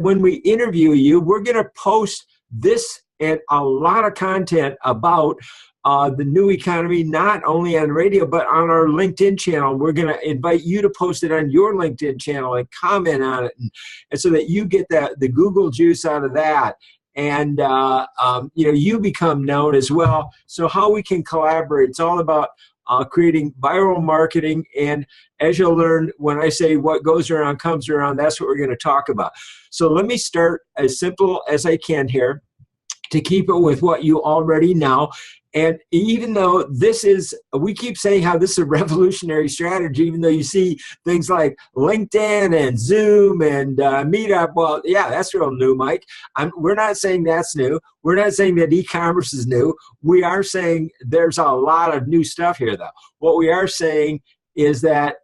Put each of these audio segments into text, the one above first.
when we interview you, we're going to post this and a lot of content about the new economy, not only on radio, but on our LinkedIn channel. We're going to invite you to post it on your LinkedIn channel and comment on it, and so that you get the Google juice out of that. And you become known as well. So how we can collaborate, it's all about creating viral marketing. And as you'll learn, when I say what goes around comes around, that's what we're going to talk about. So let me start as simple as I can here to keep it with what you already know. And even though we keep saying how this is a revolutionary strategy, even though you see things like LinkedIn and Zoom and Meetup, well, yeah, that's real new, Mike. We're not saying that's new. We're not saying that e-commerce is new. We are saying there's a lot of new stuff here, though. What we are saying is that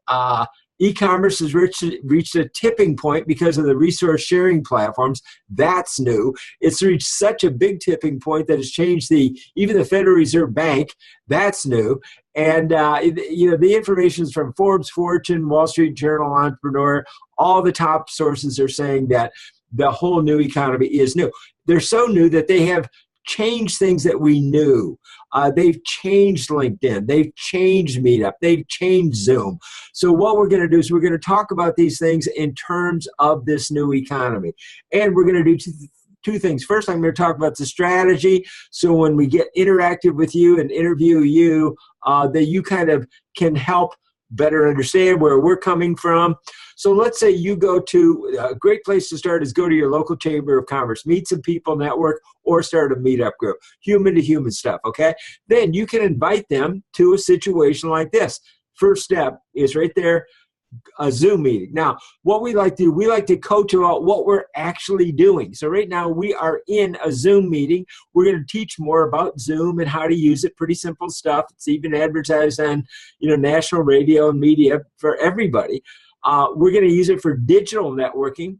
e-commerce has reached a tipping point because of the resource sharing platforms. That's new. It's reached such a big tipping point that it's changed even the Federal Reserve Bank. That's new. And the information is from Forbes, Fortune, Wall Street Journal, Entrepreneur. All the top sources are saying that the whole new economy is new. They're so new that they have changed things that we knew. They've changed LinkedIn. They've changed Meetup. They've changed Zoom. So what we're going to do is we're going to talk about these things in terms of this new economy. And we're going to do two things. First, I'm going to talk about the strategy. So when we get interactive with you and interview you, that you kind of can help better understand where we're coming from. So let's say you go to, a great place to start is go to your local chamber of commerce, meet some people, network, or start a meetup group, human to human stuff, okay? Then you can invite them to a situation like this. First step is right there, a Zoom meeting. Now, what we like to do, we like to coach about what we're actually doing. So right now we are in a Zoom meeting. We're going to teach more about Zoom and how to use it. Pretty simple stuff. It's even advertised on, national radio and media for everybody. We're going to use it for digital networking.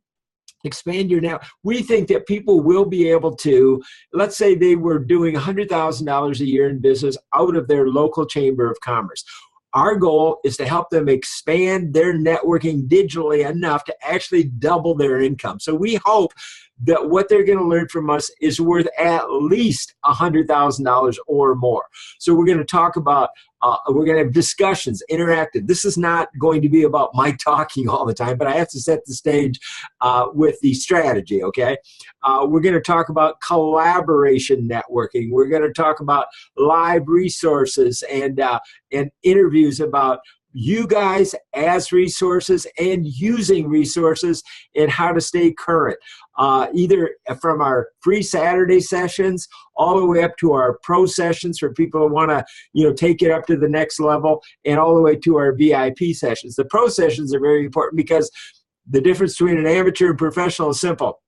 Expand your network. We think that people will be able to, let's say they were doing $100,000 a year in business out of their local chamber of commerce. Our goal is to help them expand their networking digitally enough to actually double their income. So we hope that what they're going to learn from us is worth at least $100,000 or more. So we're going to talk about, we're going to have discussions, interactive. This is not going to be about Mike talking all the time, but I have to set the stage with the strategy, okay? We're going to talk about collaboration networking. We're going to talk about live resources and interviews about you guys as resources and using resources and how to stay current, either from our free Saturday sessions all the way up to our pro sessions for people who want to take it up to the next level, and all the way to our VIP sessions. The pro sessions are very important because the difference between an amateur and professional is simple.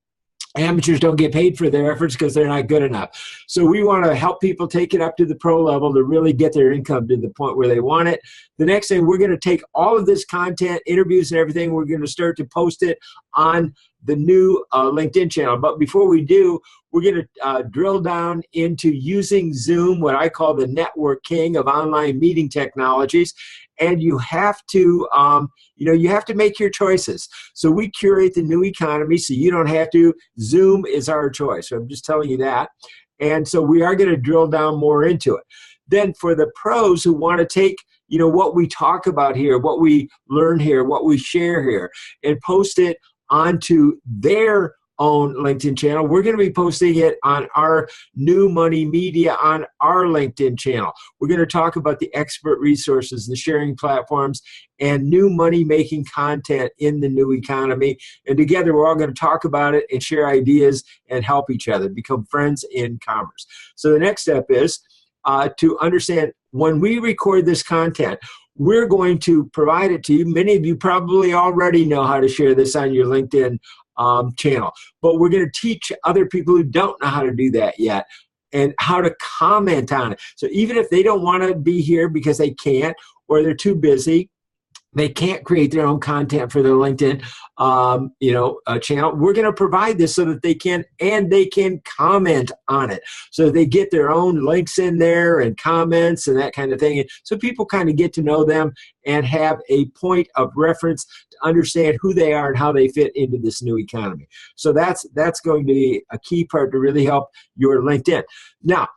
Amateurs don't get paid for their efforts because they're not good enough. So we want to help people take it up to the pro level to really get their income to the point where they want it. The next thing, we're going to take all of this content, interviews and everything, we're going to start to post it on the new LinkedIn channel. But before we do, we're going to drill down into using Zoom, what I call the network king of online meeting technologies. And you have to, you have to make your choices. So we curate the new economy so you don't have to. Zoom is our choice. So I'm just telling you that. And so we are going to drill down more into it. Then for the pros who want to take, what we talk about here, what we learn here, what we share here, and post it onto their own LinkedIn channel. We're going to be posting it on our New Money Media on our LinkedIn channel. We're going to talk about the expert resources, the sharing platforms, and new money-making content in the new economy. And together, we're all going to talk about it and share ideas and help each other, become friends in commerce. So the next step is to understand when we record this content, we're going to provide it to you. Many of you probably already know how to share this on your LinkedIn channel, but we're going to teach other people who don't know how to do that yet and how to comment on it. So even if they don't want to be here because they can't or they're too busy, They can't create their own content for their LinkedIn, channel. We're going to provide this so that they can, and they can comment on it. So they get their own links in there and comments and that kind of thing. So people kind of get to know them and have a point of reference to understand who they are and how they fit into this new economy. So that's going to be a key part to really help your LinkedIn. Now,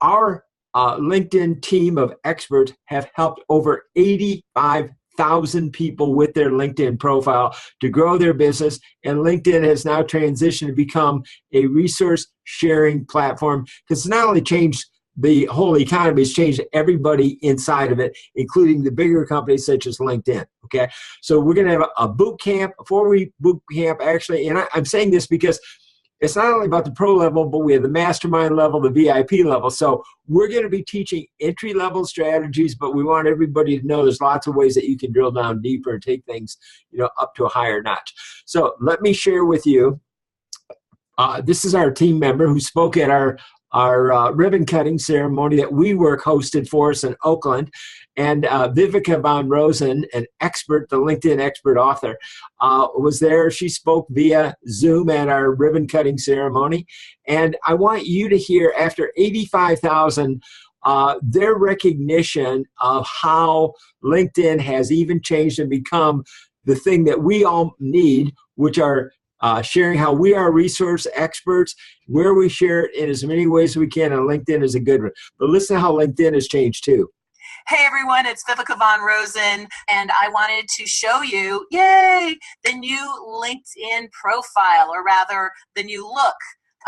our LinkedIn team of experts have helped over 85,000 people with their LinkedIn profile to grow their business, and LinkedIn has now transitioned to become a resource sharing platform because it's not only changed the whole economy, it's changed everybody inside of it, including the bigger companies such as LinkedIn. Okay, so we're going to have a boot camp, a 4-week boot camp actually, and I'm saying this because it's not only about the pro level, but we have the mastermind level, the VIP level. So we're going to be teaching entry-level strategies, but we want everybody to know there's lots of ways that you can drill down deeper and take things, up to a higher notch. So let me share with you. This is our team member who spoke at our ribbon cutting ceremony that WeWork hosted for us in Oakland. And Vivica von Rosen, an expert, the LinkedIn expert author, was there. She spoke via Zoom at our ribbon cutting ceremony. And I want you to hear, after 85,000, their recognition of how LinkedIn has even changed and become the thing that we all need, which are sharing how we are resource experts, where we share it in as many ways as we can, and LinkedIn is a good one. But listen to how LinkedIn has changed too. Hey everyone, it's Vivica von Rosen, and I wanted to show you, yay, the new LinkedIn profile, or rather the new look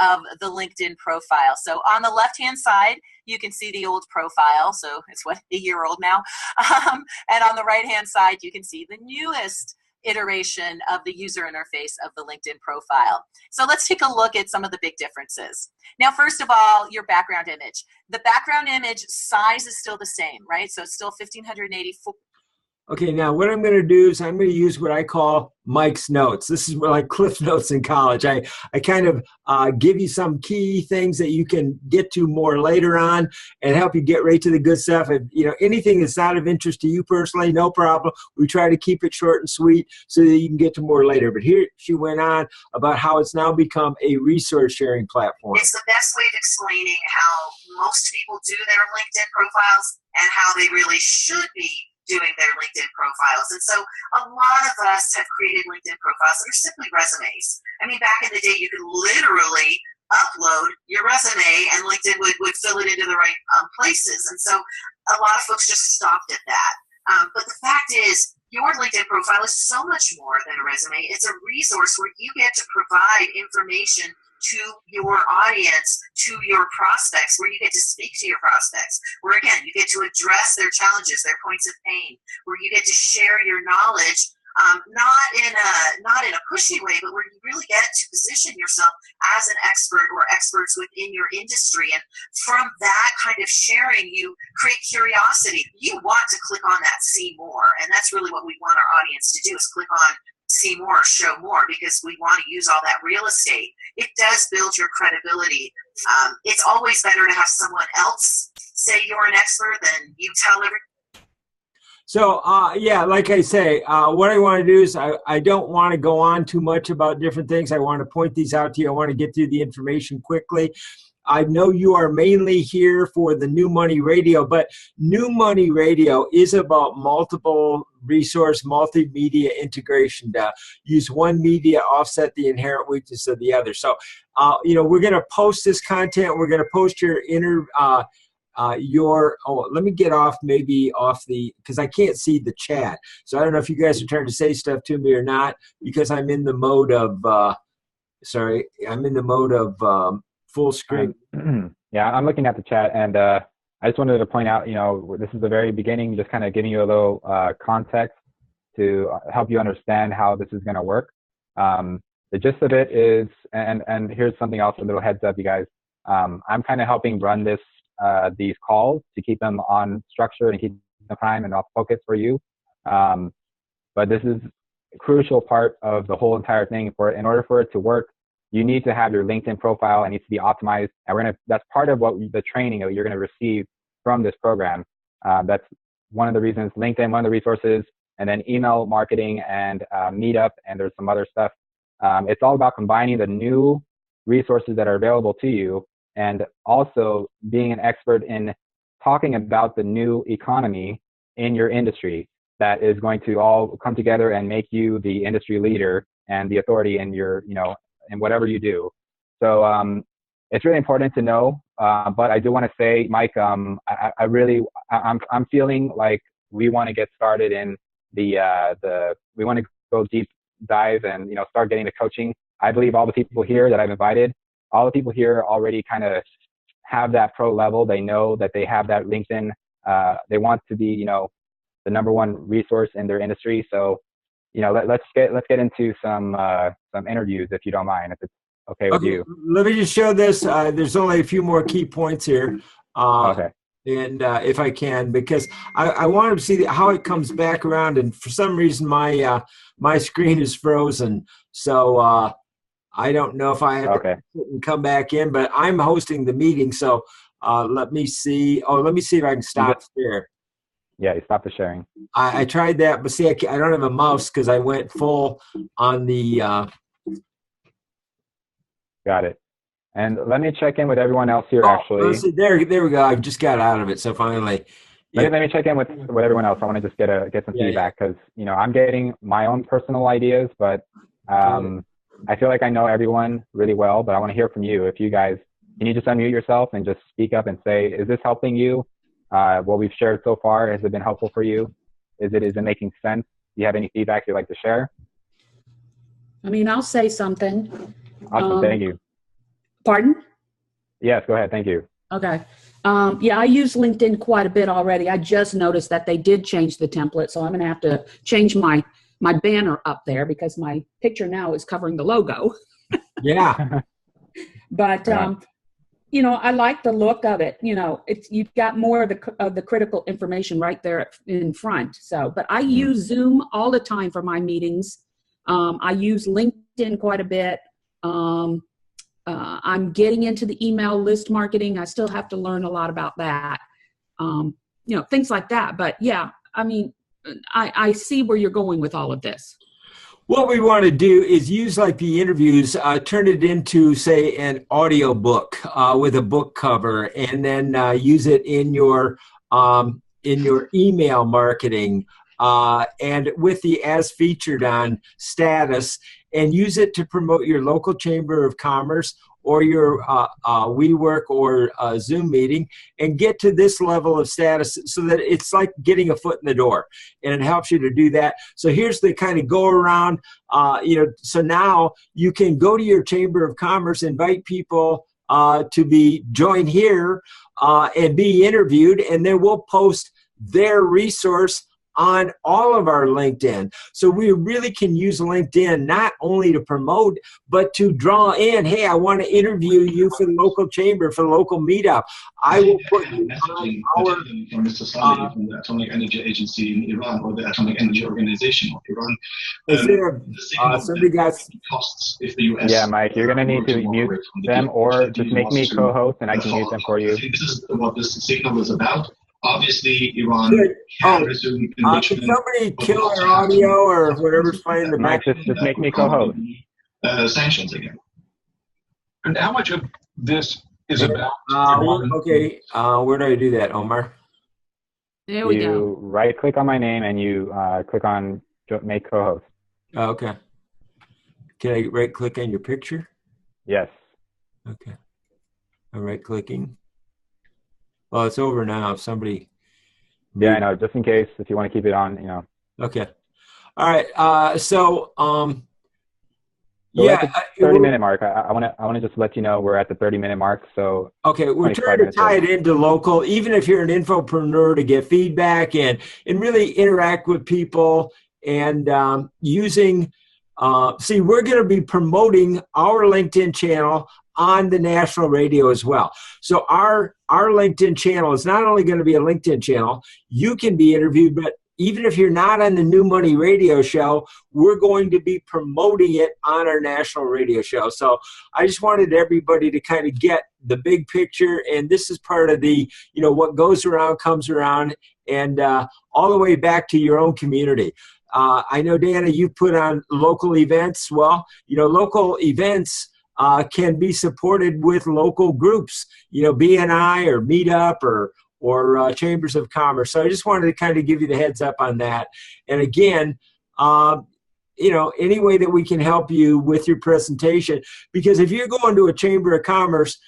of the LinkedIn profile. So on the left-hand side, you can see the old profile, so it's a year old now. And on the right-hand side, you can see the newest iteration of the user interface of the LinkedIn profile. So let's take a look at some of the big differences. Now, first of all, your background image. The background image size is still the same, right? So it's still 1584. Okay, now what I'm going to do is I'm going to use what I call Mike's notes. This is like Cliff Notes in college. I kind of give you some key things that you can get to more later on and help you get right to the good stuff. If anything that's not of interest to you personally, no problem. We try to keep it short and sweet so that you can get to more later. But here she went on about how it's now become a resource sharing platform. It's the best way of explaining how most people do their LinkedIn profiles and how they really should be doing their LinkedIn profiles. And so a lot of us have created LinkedIn profiles that are simply resumes. I mean, back in the day, you could literally upload your resume and LinkedIn would fill it into the right places. And so a lot of folks just stopped at that. But the fact is, your LinkedIn profile is so much more than a resume. It's a resource where you get to provide information to your audience, to your prospects, where you get to speak to your prospects, where again, you get to address their challenges, their points of pain, where you get to share your knowledge, not in a pushy way, but where you really get to position yourself as an expert or experts within your industry. And from that kind of sharing, you create curiosity. You want to click on that see more, and that's really what we want our audience to do, is click on see more, show more, because we want to use all that real estate. It does build your credibility. It's always better to have someone else say you're an expert than you tell everyone. So, yeah, like I say, what I want to do is I don't want to go on too much about different things. I want to point these out to you. I want to get through the information quickly. I know you are mainly here for the New Money Radio, but New Money Radio is about multiple resource, multimedia integration to use one media, offset the inherent weakness of the other. So, we're going to post this content. We're going to post your let me get off because I can't see the chat. So I don't know if you guys are trying to say stuff to me or not, because I'm in the mode of, full screen. Yeah, I'm looking at the chat, and I just wanted to point out, this is the very beginning, just kind of giving you a little context to help you understand how this is going to work. The gist of it is, and here's something else, a little heads up, you guys. I'm kind of helping run these calls to keep them on structure and keep the time and off focus for you. But this is a crucial part of the whole entire thing. In order for it to work, you need to have your LinkedIn profile. It needs to be optimized. And that's part of the training that you're going to receive from this program. That's one of the reasons LinkedIn, one of the resources and then email marketing and Meetup, and there's some other stuff. It's all about combining the new resources that are available to you and also being an expert in talking about the new economy in your industry that is going to all come together and make you the industry leader and the authority in your, in whatever you do. So it's really important to know. But I do want to say, Mike, I'm feeling like we want to get started in we want to go deep dive and, start getting the coaching. I believe all the people here that I've invited, all the people here already kind of have that pro level. They know that they have that LinkedIn. They want to be, the number one resource in their industry. So, let's get into some interviews, if you don't mind, if it's okay with you. Let me just show this. There's only a few more key points here. Okay. And if I can, because I want to see how it comes back around, and for some reason my screen is frozen, so I don't know if I have to come back in, but I'm hosting the meeting, so let me see. Oh, let me see if I can stop share. Yeah, you stop the sharing. I tried that, but see, I don't have a mouse because I went full on the. Got it. And let me check in with everyone else here, actually. There we go. I just got out of it, so finally. Let me check in with everyone else. I want to just get some feedback because, I'm getting my own personal ideas, but I feel like I know everyone really well, but I want to hear from you. If you guys, can you just unmute yourself and just speak up and say, is this helping you? What we've shared so far, has it been helpful for you? Is it making sense? Do you have any feedback you'd like to share? I mean, I'll say something. Awesome. Thank you. Pardon? Yes, go ahead. Thank you. Okay. Yeah, I use LinkedIn quite a bit already. I just noticed that they did change the template, so I'm going to have to change my banner up there because my picture now is covering the logo. Yeah. But I like the look of it. You've got more of the critical information right there in front. So, but I use Zoom all the time for my meetings. I use LinkedIn quite a bit. I'm getting into the email list marketing. I still have to learn a lot about that. Things like that. But yeah, I mean, I see where you're going with all of this. What we want to do is use like the interviews, turn it into, say, an audio book with a book cover, and then use it in your email marketing and with the as featured on status, and use it to promote your local chamber of commerce or your WeWork or Zoom meeting, and get to this level of status so that it's like getting a foot in the door, and it helps you to do that. So here's the kind of go around, so now you can go to your chamber of commerce, invite people to join here and be interviewed, and then we'll post their resource on all of our LinkedIn. So we really can use LinkedIn not only to promote, but to draw in, hey, I want to interview you for the local chamber, for the local meetup. I will put you on our... From Mr. Saleh, from the Atomic Energy Agency in Iran, or the Atomic Energy Organization of Iran. Is there somebody got... costs if the US... Yeah, Mike, you're going to need to mute them or just make me co-host and I can mute them for you. I think this is what this signal is about. Obviously, Iran can resume enrichment. Can somebody kill our audio or whatever's playing in the back? Just make me co-host. Sanctions again. And how much of this is about? Okay, where do I do that, Omar? There we go. You right-click on my name and you click on make co-host. Okay. Can I right-click on your picture? Yes. Okay. I'm right-clicking. Well, it's over now. If somebody... Yeah, I know. Just in case, if you want to keep it on, Okay. All right. So we're at the 30-minute mark. I want to just let you know we're at the 30-minute mark. So okay, we're trying to tie it into local, even if you're an infopreneur, to get feedback and really interact with people and using. See, we're going to be promoting our LinkedIn channel on the national radio as well. So our LinkedIn channel is not only going to be a LinkedIn channel, you can be interviewed, but even if you're not on the New Money radio show, we're going to be promoting it on our national radio show. So I just wanted everybody to kind of get the big picture, and this is part of the, what goes around comes around, and all the way back to your own community. I know, Dana, you put on local events. Well, local events can be supported with local groups, BNI or Meetup or Chambers of Commerce. So I just wanted to kind of give you the heads up on that. And again, any way that we can help you with your presentation, because if you're going to a Chamber of Commerce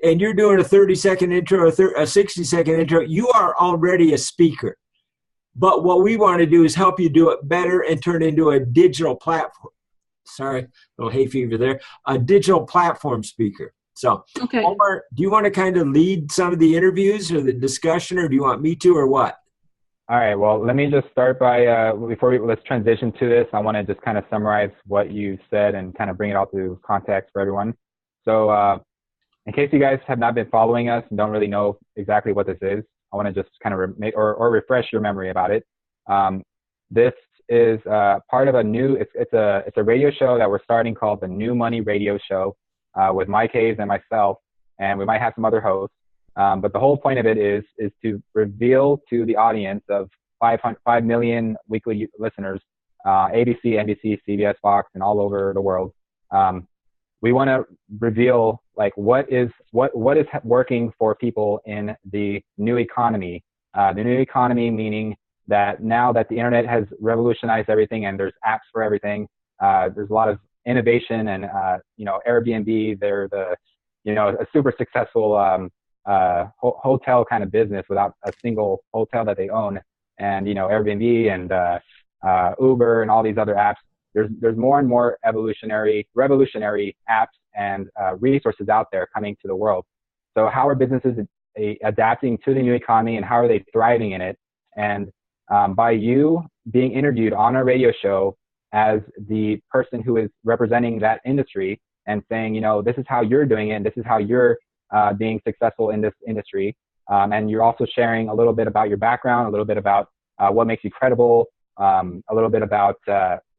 and you're doing a 30-second intro or a 60-second intro, you are already a speaker. But what we want to do is help you do it better and turn it into a digital platform. Sorry, a little hay fever there. A digital platform speaker. So, okay. Omar, do you want to kind of lead some of the interviews or the discussion, or do you want me to, or what? All right. Well, let me just start by, let's transition to this. I want to just kind of summarize what you said and kind of bring it all to context for everyone. So, in case you guys have not been following us and don't really know exactly what this is, I want to just kind of refresh your memory about it. This is part of a new, it's a radio show that we're starting called the New Money Radio Show with Mike Hayes and myself, and we might have some other hosts. But the whole point of it is to reveal to the audience of 5 million weekly listeners, ABC, NBC, CBS, Fox, and all over the world. We want to reveal like what is working for people in the new economy. The new economy meaning that now that the internet has revolutionized everything and there's apps for everything, there's a lot of innovation and Airbnb, they're a super successful hotel kind of business without a single hotel that they own, and Airbnb and Uber and all these other apps. There's more and more revolutionary apps and resources out there coming to the world. So how are businesses adapting to the new economy, and how are they thriving in it? And by you being interviewed on a radio show as the person who is representing that industry and saying, this is how you're doing it, and this is how you're being successful in this industry. And you're also sharing a little bit about your background, a little bit about what makes you credible, a little bit about,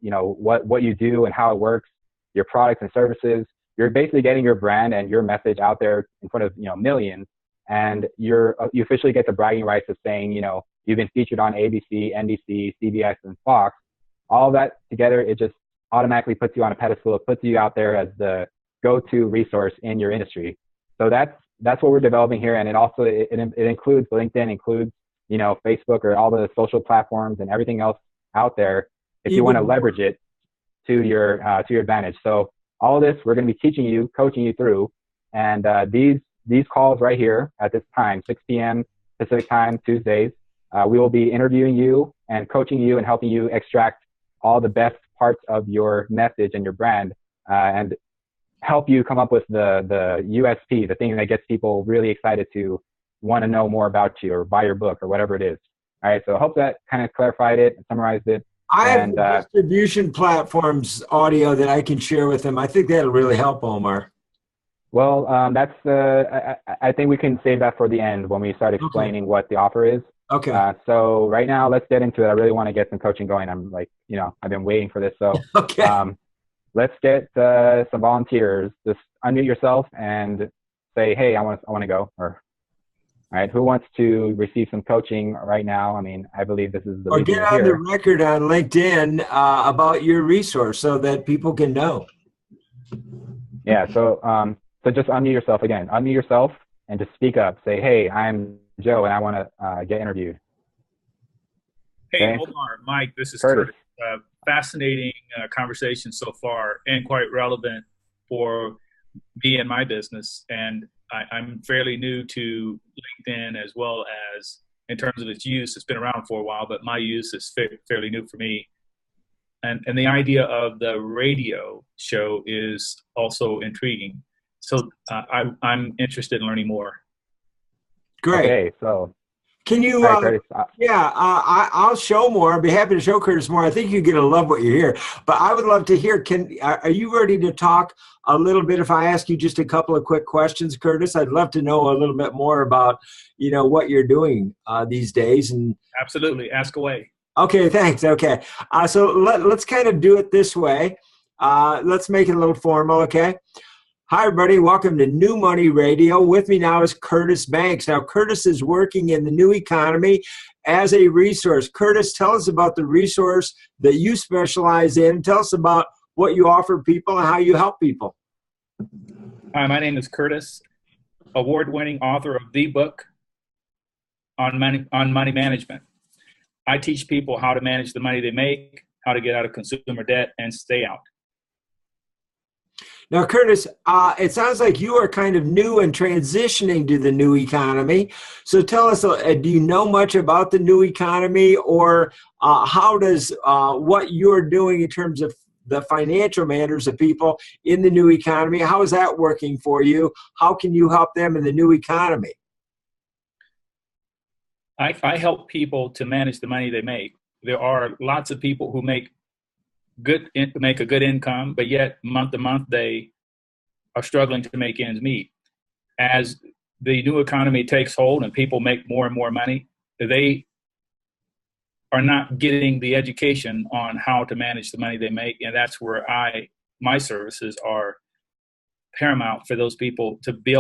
what you do and how it works, your products and services. You're basically getting your brand and your message out there in front of, millions. And you officially get the bragging rights of saying, you've been featured on ABC, NBC, CBS, and Fox. All that together, it just automatically puts you on a pedestal. It puts you out there as the go-to resource in your industry. So that's what we're developing here. And it also, it includes LinkedIn, includes, Facebook or all the social platforms and everything else out there if you want to leverage it to your advantage. So all of this, we're going to be teaching you, coaching you through. And these calls right here at this time, 6 p.m. Pacific time, Tuesdays, we will be interviewing you and coaching you and helping you extract all the best parts of your message and your brand, and help you come up with the USP, the thing that gets people really excited to want to know more about you or buy your book or whatever it is. All right. So I hope that kind of clarified it and summarized it. I have distribution platforms audio that I can share with them. I think that'll really help, Omar. Well, I think we can save that for the end when we start explaining what the offer is. Okay. So right now, let's get into it. I really want to get some coaching going. I'm like, I've been waiting for this. So okay. Let's get some volunteers. Just unmute yourself and say, hey, I want to go. Or, all right, who wants to receive some coaching right now? I mean, I believe this is the or get on the record on LinkedIn about your resource so that people can know. Yeah. So just unmute yourself again. Unmute yourself and just speak up. Say, hey, I'm Joe, and I want to get interviewed. Hey, okay. Omar, Mike, this is Curtis. Fascinating conversation so far, and quite relevant for me and my business. And I'm fairly new to LinkedIn, as well as in terms of its use. It's been around for a while, but my use is fairly new for me. And the idea of the radio show is also intriguing. So I'm interested in learning more. Great. Okay, so can you? I'll show more. I'd be happy to show Curtis more. I think you're going to love what you hear. But I would love to hear. Are you ready to talk a little bit? If I ask you just a couple of quick questions, Curtis, I'd love to know a little bit more about what you're doing these days. And absolutely, ask away. Okay, thanks. Okay, so let's kind of do it this way. Let's make it a little formal. Okay. Hi, everybody. Welcome to New Money Radio. With me now is Curtis Banks. Now, Curtis is working in the new economy as a resource. Curtis, tell us about the resource that you specialize in. Tell us about what you offer people and how you help people. Hi, my name is Curtis, award-winning author of the book on money management. I teach people how to manage the money they make, how to get out of consumer debt, and stay out. Now, Curtis, it sounds like you are kind of new and transitioning to the new economy. So tell us, do you know much about the new economy, or how does what you're doing in terms of the financial matters of people in the new economy, how is that working for you? How can you help them in the new economy? I help people to manage the money they make. There are lots of people who make a good income, but yet month to month they are struggling to make ends meet. As the new economy takes hold and people make more and more money, they are not getting the education on how to manage the money they make, and that's where my services are paramount for those people to be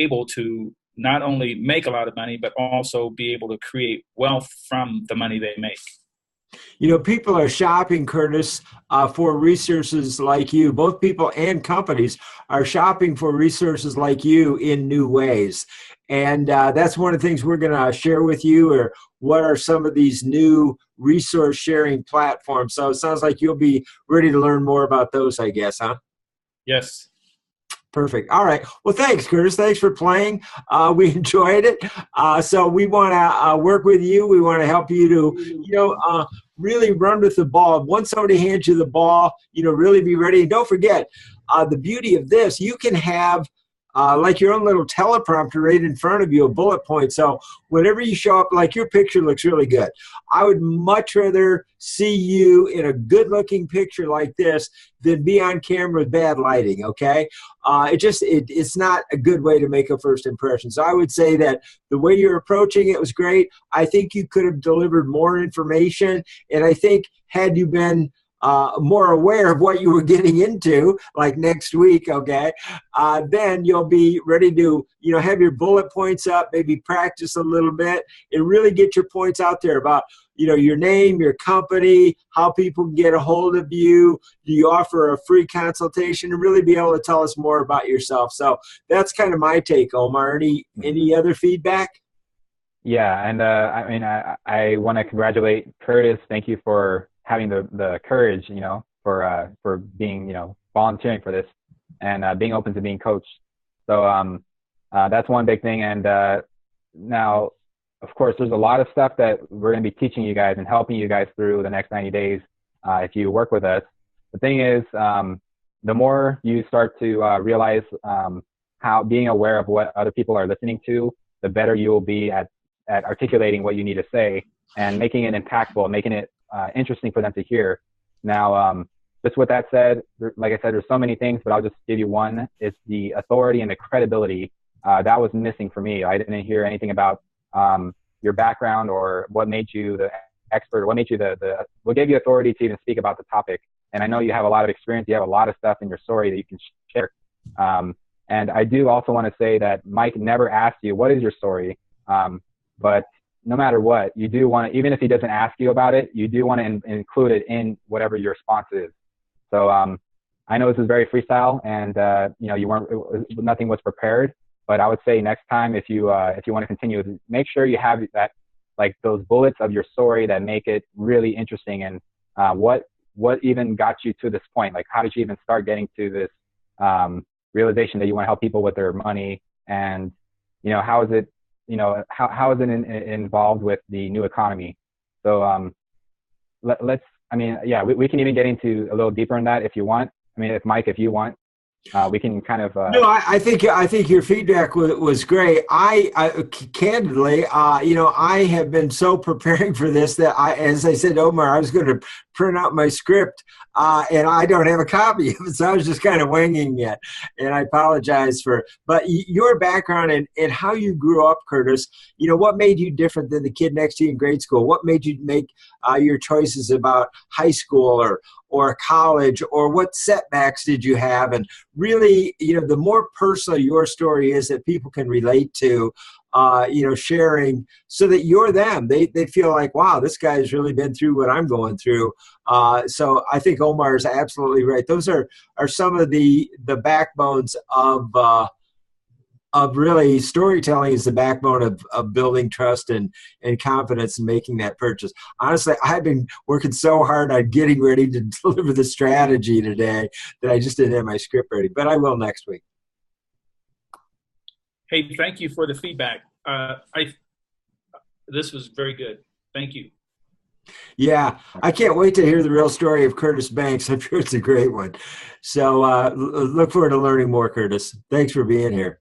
able to not only make a lot of money, but also be able to create wealth from the money they make. You know, people are shopping, Curtis, for resources like you. Both people and companies are shopping for resources like you in new ways. And that's one of the things we're going to share with you, or what are some of these new resource sharing platforms. So it sounds like you'll be ready to learn more about those, I guess, huh? Yes. Perfect. All right. Well, thanks, Curtis. Thanks for playing. We enjoyed it. So we want to work with you. We want to help you to, really run with the ball. Once somebody hands you the ball, really be ready. And don't forget, the beauty of this, you can have like your own little teleprompter right in front of you, a bullet point. So whenever you show up, like your picture looks really good. I would much rather see you in a good-looking picture like this than be on camera with bad lighting, okay? It's not a good way to make a first impression. So I would say that the way you're approaching it was great. I think you could have delivered more information, and I think had you been more aware of what you were getting into, like next week, okay, then you'll be ready to, have your bullet points up, maybe practice a little bit, and really get your points out there about, your name, your company, how people can get a hold of you. Do you offer a free consultation, and really be able to tell us more about yourself? So that's kind of my take, Omar. Any other feedback? Yeah, and I want to congratulate Curtis. Thank you for having the courage, for being, volunteering for this, and being open to being coached. So that's one big thing. And now, of course, there's a lot of stuff that we're going to be teaching you guys and helping you guys through the next 90 days if you work with us. The thing is, the more you start to realize how being aware of what other people are listening to, the better you will be at articulating what you need to say and making it impactful, making it interesting for them to hear. Now, just with that said, like I said, there's so many things, but I'll just give you one. It's the authority and the credibility. That was missing for me. I didn't hear anything about your background, or what made you the expert, or what made you what gave you authority to even speak about the topic. And I know you have a lot of experience. You have a lot of stuff in your story that you can share. And I do also want to say that Mike never asked you, what is your story? But no matter what, you do want to, even if he doesn't ask you about it, you do want to include it in whatever your response is. So I know this is very freestyle, and nothing was prepared. But I would say next time, if you want to continue, make sure you have that, like those bullets of your story that make it really interesting, and what even got you to this point. Like, how did you even start getting to this realization that you want to help people with their money, and how is it involved with the new economy? So we can even get into a little deeper in that if you want. If you want, we can kind of. No, I think your feedback was great. I candidly, I have been so preparing for this that as I said, Omar, I was going to print out my script, and I don't have a copy of it, so I was just kind of winging it, and I apologize but your background and how you grew up, Curtis, what made you different than the kid next to you in grade school? What made you make your choices about high school or a college, or what setbacks did you have? And really, the more personal your story is that people can relate to, sharing, so that you're them. They feel like, wow, this guy's really been through what I'm going through. So I think Omar is absolutely right. Those are some of the backbones of really storytelling is the backbone of building trust and confidence and making that purchase. Honestly, I've been working so hard on getting ready to deliver the strategy today that I just didn't have my script ready, but I will next week. Hey, thank you for the feedback. This was very good. Thank you. Yeah, I can't wait to hear the real story of Curtis Banks. I'm sure it's a great one. So look forward to learning more, Curtis. Thanks for being here.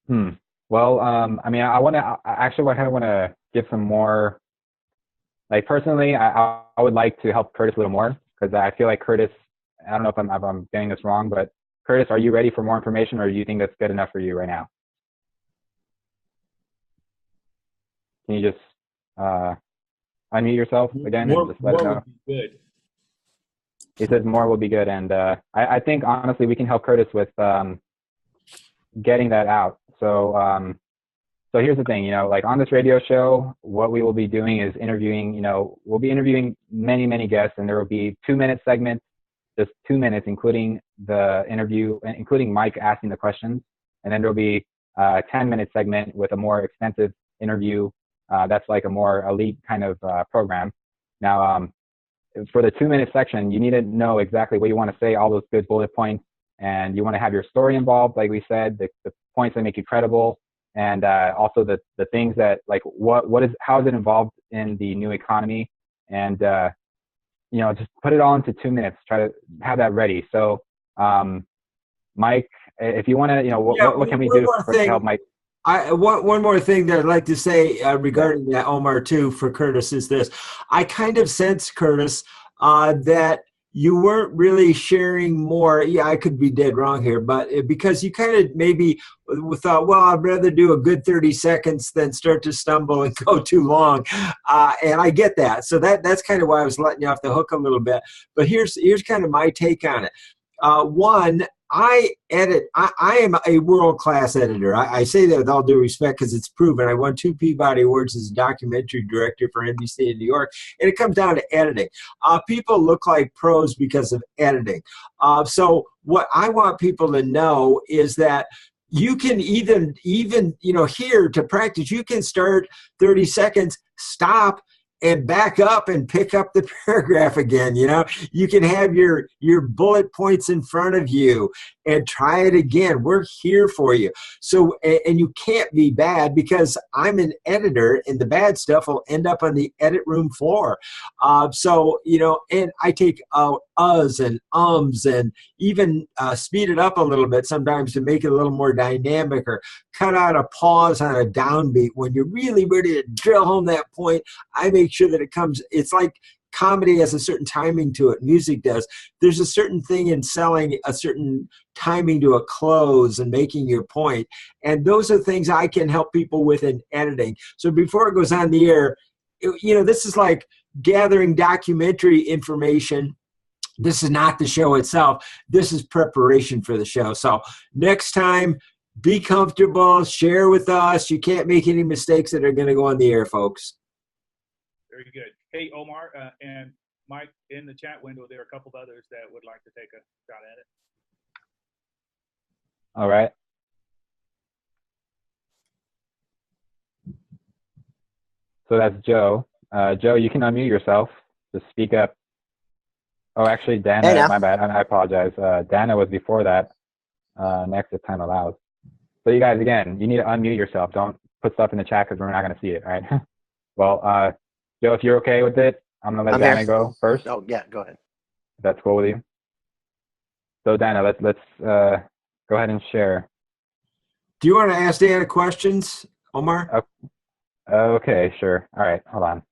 Well, I mean, I kind of want to give some more, like personally, I would like to help Curtis a little more, because I feel like Curtis, I don't know if I'm getting this wrong, but Curtis, are you ready for more information, or do you think that's good enough for you right now? Can you just unmute yourself again and just let us know? Would be good. He says more will be good, and I think honestly we can help Curtis with getting that out. So here's the thing, like on this radio show, what we will be doing is interviewing, we'll be interviewing many guests, and there will be 2-minute segments, just 2 minutes, including the interview, including Mike asking the questions. And then there'll be a 10-minute segment with a more extensive interview. That's like a more elite kind of program. Now, for the 2-minute section, you need to know exactly what you want to say, all those good bullet points, and you want to have your story involved, like we said, the points that make you credible, and also the things that, like, how is it involved in the new economy, and just put it all into 2 minutes. Try to have that ready. So, Mike, if you want to, what can we do to help Mike? One more thing that I'd like to say regarding that, Omar, too, for Curtis is this. I kind of sense, Curtis, that you weren't really sharing more. Yeah, I could be dead wrong here, but because you kind of maybe thought, well, I'd rather do a good 30 seconds than start to stumble and go too long. And I get that. So that's kind of why I was letting you off the hook a little bit. But here's kind of my take on it. One, I am a world-class editor. I say that with all due respect because it's proven. I won 2 Peabody Awards as a documentary director for NBC in New York, and it comes down to editing. People look like pros because of editing. So what I want people to know is that you can even here to practice, you can start 30 seconds, stop, and back up and pick up the paragraph again. You can have your bullet points in front of you and try it again. We're here for you. So, and you can't be bad, because I'm an editor, and the bad stuff will end up on the edit room floor. And I take out uhs and ums and even speed it up a little bit sometimes to make it a little more dynamic, or cut out a pause on a downbeat. When you're really ready to drill home that point, I make sure that it's like comedy has a certain timing to it. Music does. There's a certain thing in selling a certain timing to a close and making your point. And those are things I can help people with in editing. So before it goes on the air, this is like gathering documentary information. This is not the show itself. This is preparation for the show. So next time, be comfortable, share with us. You can't make any mistakes that are going to go on the air, folks. Very good. Hey, Omar and Mike, in the chat window, there are a couple of others that would like to take a shot at it. All right. So that's Joe. Joe, you can unmute yourself. Just speak up. Oh, actually, Dana, hey, my bad. I apologize. Dana was before that. Next, if time allows. So you guys, again, you need to unmute yourself. Don't put stuff in the chat because we're not going to see it, right? Well, Joe, if you're okay with it, I'm going to let Dana go first. Oh, yeah, go ahead. If that's cool with you. So, Dana, let's go ahead and share. Do you want to ask Dana questions, Omar? Okay, sure. All right, hold on.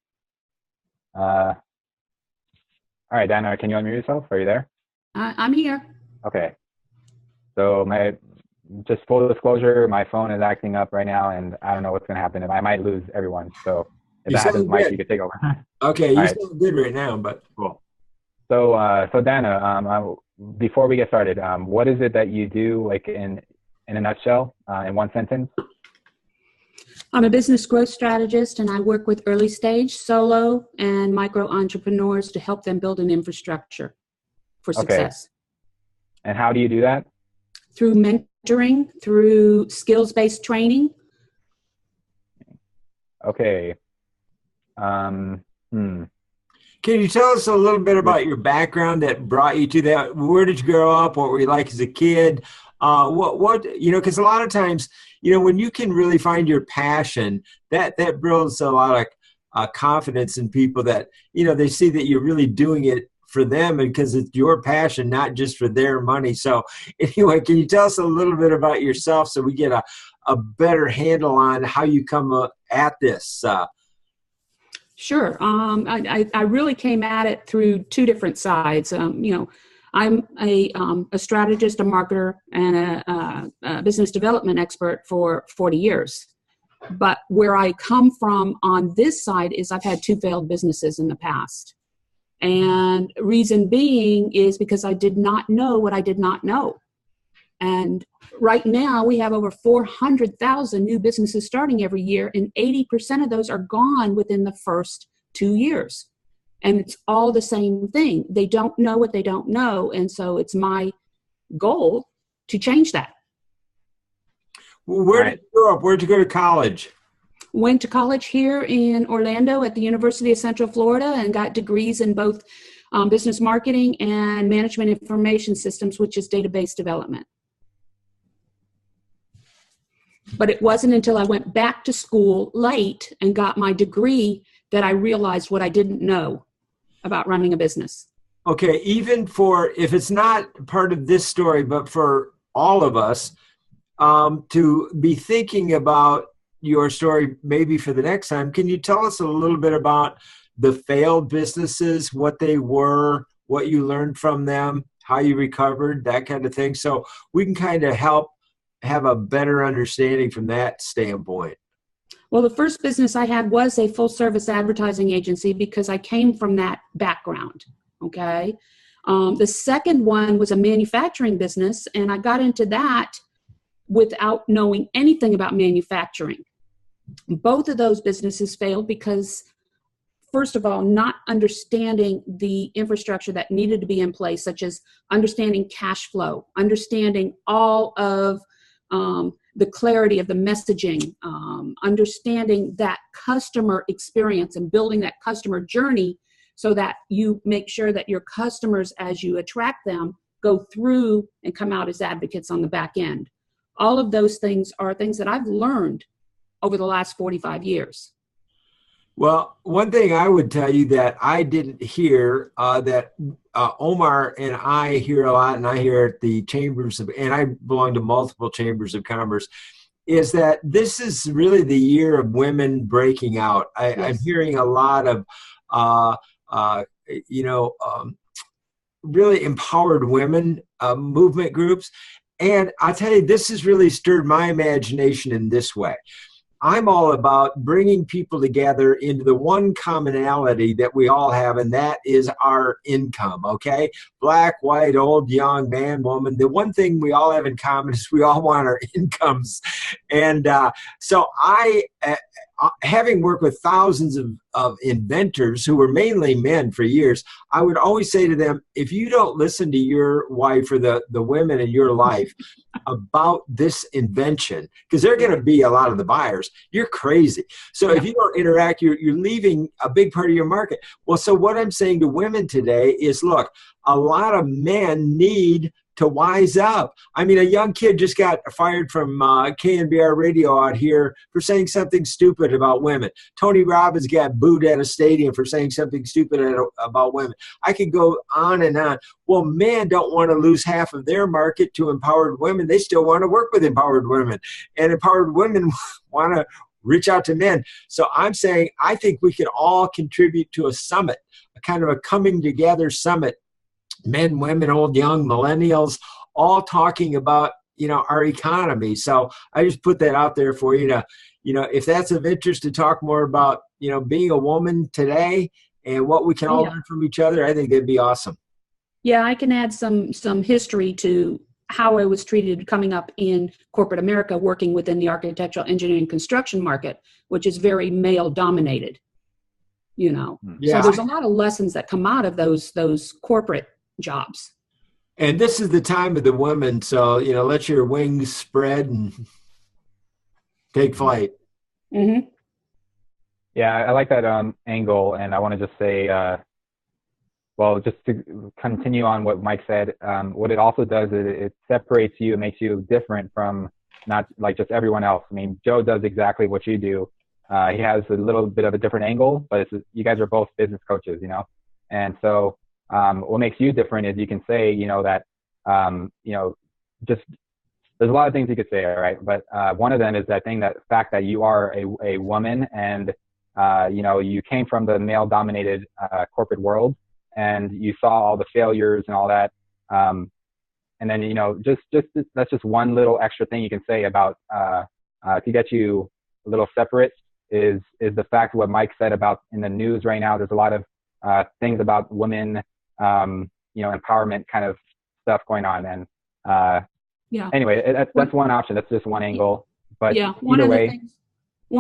All right, Dana, can you unmute yourself? Are you there? I'm here. Okay. So just full disclosure, my phone is acting up right now, and I don't know what's going to happen. I might lose everyone. So if that happens, Mike, you could take over. Okay, you sound good right now, but cool. So Dana, before we get started, what is it that you do, like in a nutshell, in one sentence? I'm a business growth strategist, and I work with early stage, solo, and micro entrepreneurs to help them build an infrastructure for success. And how do you do that? Through mentoring, through skills-based training. Okay. Can you tell us a little bit about your background that brought you to that? Where did you grow up? What were you like as a kid? Because a lot of times, when you can really find your passion, that builds a lot of confidence in people that, they see that you're really doing it for them and because it's your passion, not just for their money. So anyway, can you tell us a little bit about yourself so we get a better handle on how you come at this? Sure. I really came at it through two different sides. I'm a strategist, a marketer, and a business development expert for 40 years. But where I come from on this side is I've had two failed businesses in the past. And reason being is because I did not know what I did not know. And right now we have over 400,000 new businesses starting every year, and 80% of those are gone within the first 2 years. And it's all the same thing. They don't know what they don't know. And so it's my goal to change that. Where did you grow up? Where did you go to college? Went to college here in Orlando at the University of Central Florida and got degrees in both business marketing and management information systems, which is database development. But it wasn't until I went back to school late and got my degree that I realized what I didn't know about running a business. Okay, even if it's not part of this story, but for all of us to be thinking about your story maybe for the next time, can you tell us a little bit about the failed businesses, what they were, what you learned from them, how you recovered, that kind of thing, so we can kind of help have a better understanding from that standpoint? Well, the first business I had was a full service advertising agency because I came from that background. Okay. The second one was a manufacturing business, and I got into that without knowing anything about manufacturing. Both of those businesses failed because, first of all, not understanding the infrastructure that needed to be in place, such as understanding cash flow, understanding all of the clarity of the messaging, understanding that customer experience and building that customer journey so that you make sure that your customers, as you attract them, go through and come out as advocates on the back end. All of those things are things that I've learned over the last 45 years. Well, one thing I would tell you that I didn't hear that Omar and I hear a lot, and I hear at the chambers of, and I belong to multiple chambers of commerce, is that this is really the year of women breaking out. Yes. I'm hearing a lot of, really empowered women movement groups. And I'll tell you, this has really stirred my imagination in this way. I'm all about bringing people together into the one commonality that we all have, and that is our income, okay? Black, white, old, young, man, woman. The one thing we all have in common is we all want our incomes. And so having worked with thousands of inventors who were mainly men for years, I would always say to them, if you don't listen to your wife or the women in your life about this invention, because they're going to be a lot of the buyers, you're crazy. So if you don't interact, you're leaving a big part of your market. Well, so what I'm saying to women today is, look, a lot of men need to wise up. I mean, a young kid just got fired from KNBR radio out here for saying something stupid about women. Tony Robbins got booed at a stadium for saying something stupid about women. I could go on and on. Well, men don't want to lose half of their market to empowered women. They still want to work with empowered women. And empowered women want to reach out to men. So I'm saying I think we could all contribute to a summit, a kind of a coming together summit. Men, women, old, young, millennials, all talking about, our economy. So I just put that out there for you to, if that's of interest, to talk more about, being a woman today and what we can all learn from each other, I think that'd be awesome. Yeah, I can add some history to how I was treated coming up in corporate America, working within the architectural engineering construction market, which is very male dominated, you know. Yeah. So there's a lot of lessons that come out of those corporate jobs. And this is the time of the women, so, you know, let your wings spread and take flight. Mm-hmm. Yeah, I like that angle, and I want to just say, well, just to continue on what Mike said, what it also does is it separates you, it makes you different from not like just everyone else. I mean, Joe does exactly what you do. He has a little bit of a different angle, but you guys are both business coaches, you know, and so what makes you different is you can say, you know, that, you know, just there's a lot of things you could say, all right, but one of them is that fact that you are a woman, and you know, you came from the male-dominated corporate world, and you saw all the failures and all that, and then, you know, just that's just one little extra thing you can say about to get you a little separate is the fact what Mike said about in the news right now. There's a lot of things about women, you know, empowerment kind of stuff going on, and yeah. Anyway, that's one option. That's just one angle. But yeah, one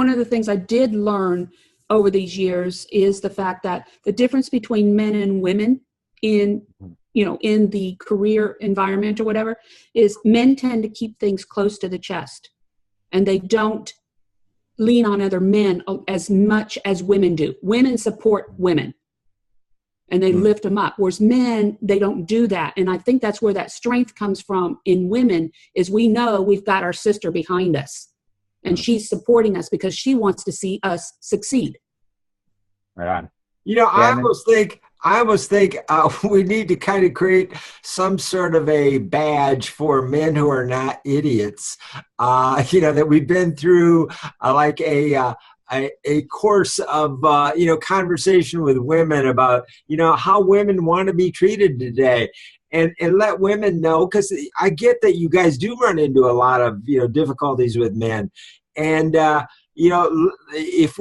of the things I did learn over these years is the fact that the difference between men and women in, you know, in the career environment or whatever, is men tend to keep things close to the chest, and they don't lean on other men as much as women do. Women support women, and they lift them up, whereas men, they don't do that. And I think that's where that strength comes from in women, is we know we've got our sister behind us, and she's supporting us because she wants to see us succeed. Right on. You know, I almost think we need to kind of create some sort of a badge for men who are not idiots. You know, that we've been through like a course of, you know, conversation with women about, you know, how women want to be treated today. And let women know, because I get that you guys do run into a lot of, you know, difficulties with men. And, you know, if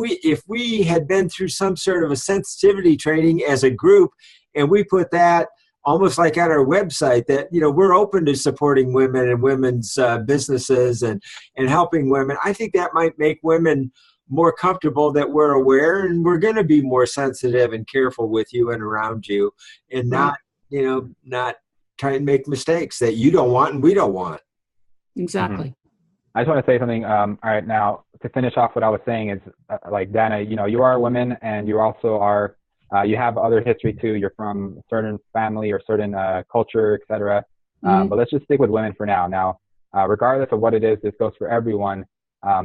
we had been through some sort of a sensitivity training as a group, and we put that almost like on our website, that, you know, we're open to supporting women and women's businesses and helping women, I think that might make women more comfortable that we're aware, and we're going to be more sensitive and careful with you and around you, and not, you know, not try and make mistakes that you don't want and we don't want. Exactly. Mm-hmm. I just want to say something. All right, now to finish off what I was saying is, like Dana, you know, you are a woman, and you also are, you have other history too. You're from a certain family or certain culture, etc. But let's just stick with women for now. Now, regardless of what it is, this goes for everyone.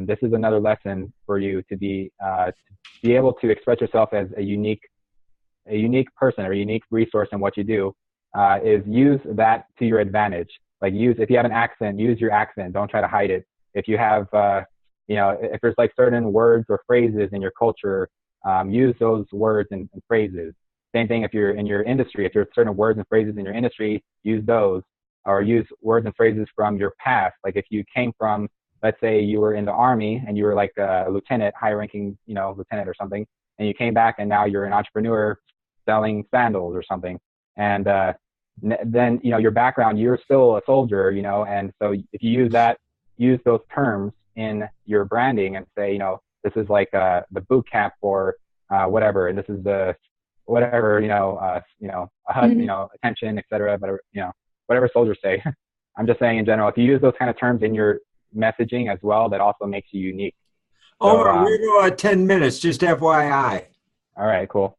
This is another lesson for you to be able to express yourself as a unique person or a unique resource in what you do. Is use that to your advantage. Like if you have an accent, use your accent. Don't try to hide it. If you have, you know, if there's like certain words or phrases in your culture, use those words and phrases. Same thing if you're in your industry. If there's certain words and phrases in your industry, use those, or use words and phrases from your past. Like if you came from, let's say you were in the Army and you were like a lieutenant, high-ranking, you know, lieutenant or something, and you came back and now you're an entrepreneur selling sandals or something. And then, you know, your background, you're still a soldier, you know, and so if you use those terms in your branding and say, you know, this is like the boot camp for whatever, and this is the whatever, you know, a HUD, you know, attention, etc. But you know, whatever soldiers say. I'm just saying in general, if you use those kind of terms in your messaging as well, that also makes you unique. So, we're going 10 minutes, just FYI. All right, cool.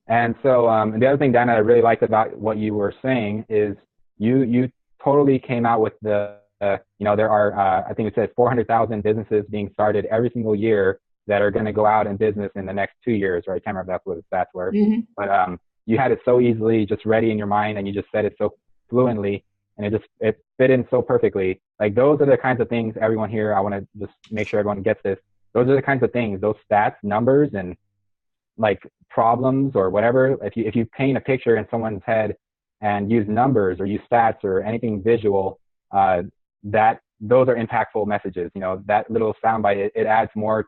And so the other thing, Dana, I really liked about what you were saying is you totally came out with the, you know, there are, I think it said 400,000 businesses being started every single year that are going to go out in business in the next 2 years, right? I can't remember if that's what the stats were. But you had it so easily just ready in your mind, and you just said it so fluently, and it fit in so perfectly. Like those are the kinds of things everyone here, I want to just make sure everyone gets this. Those are the kinds of things, those stats, numbers, and like problems or whatever. If you paint a picture in someone's head and use numbers or use stats or anything visual, those are impactful messages. You know, that little soundbite, it adds more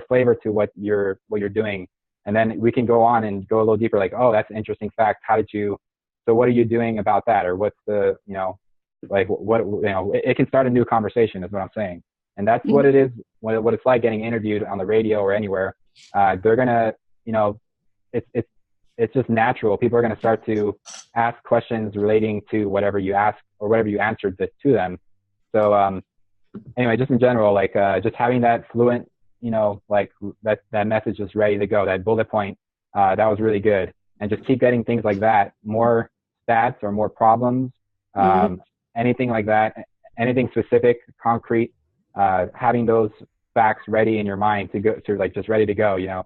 flavor to what you're doing. And then we can go on and go a little deeper, like, oh, that's an interesting fact. So what are you doing about that? Or what's the, like it can start a new conversation is what I'm saying. And that's what it is, what it's like getting interviewed on the radio or anywhere. They're going to, it's just natural. People are going to start to ask questions relating to whatever you ask or whatever you answered to them. So, anyway, just in general, like, just having that fluent, like that message is ready to go, that bullet point, that was really good. And just keep getting things like that, more stats or more problems, anything like that, anything specific, concrete, having those facts ready in your mind to go to, like, just ready to go,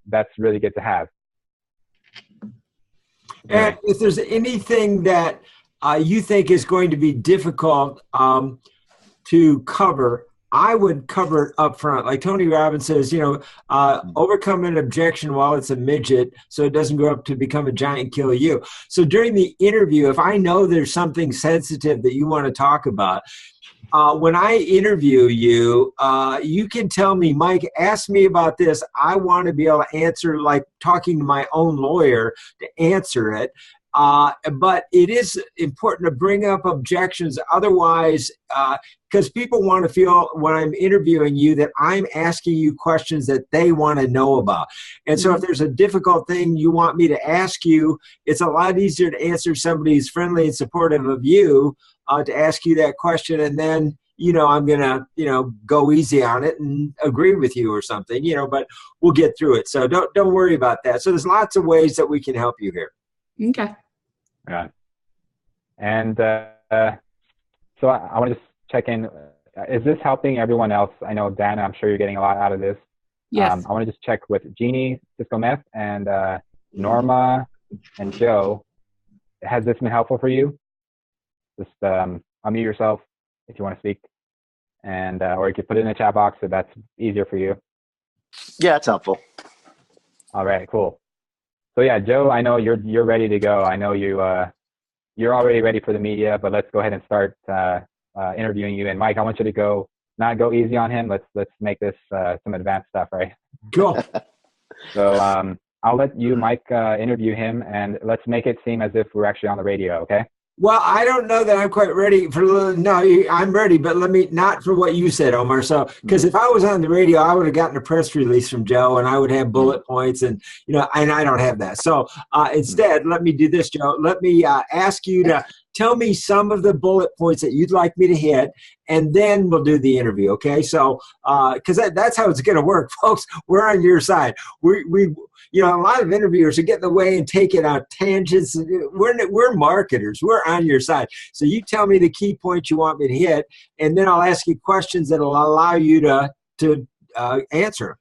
that's really good to have. And if there's anything that you think is going to be difficult to cover, I would cover it up front. Like Tony Robbins says, overcome an objection while it's a midget so it doesn't grow up to become a giant and kill you. So during the interview, if I know there's something sensitive that you want to talk about, when I interview you, you can tell me, Mike, ask me about this. I want to be able to answer, like talking to my own lawyer to answer it. But it is important to bring up objections. Otherwise, because people want to feel when I'm interviewing you that I'm asking you questions that they want to know about. And so if there's a difficult thing you want me to ask you, it's a lot easier to answer somebody who's friendly and supportive of you, to ask you that question. And then, I'm going to, go easy on it and agree with you or something, but we'll get through it. So don't worry about that. So there's lots of ways that we can help you here. Okay. Yeah. And so I want to just check in. Is this helping everyone else? I know, Dana, I'm sure you're getting a lot out of this. Yes. I want to just check with Jeannie, Cisco Meth, and Norma and Joe. Has this been helpful for you? Just unmute yourself if you want to speak. And or you could put it in the chat box if that's easier for you. Yeah, it's helpful. All right, cool. So yeah, Joe, I know you're ready to go. I know you're already ready for the media, but let's go ahead and start interviewing you. And Mike, I want you to not go easy on him. Let's make this some advanced stuff, right? Go. So I'll let you, Mike, interview him, and let's make it seem as if we're actually on the radio, okay? Well, I don't know that I'm quite ready I'm ready, but not for what you said, Omar. So, because if I was on the radio, I would have gotten a press release from Joe and I would have bullet points and I don't have that. So instead, let me do this, Joe. Let me ask you to tell me some of the bullet points that you'd like me to hit, and then we'll do the interview. Okay. So, because that's how it's going to work, folks. We're on your side. A lot of interviewers are getting away and taking out tangents. We're marketers. We're on your side. So you tell me the key points you want me to hit, and then I'll ask you questions that will allow you to answer.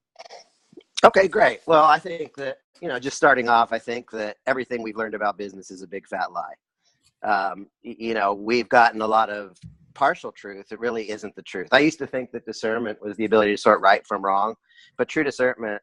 Okay, great. Well, I think that, just starting off, I think that everything we've learned about business is a big fat lie. We've gotten a lot of partial truth. It really isn't the truth. I used to think that discernment was the ability to sort right from wrong, but true discernment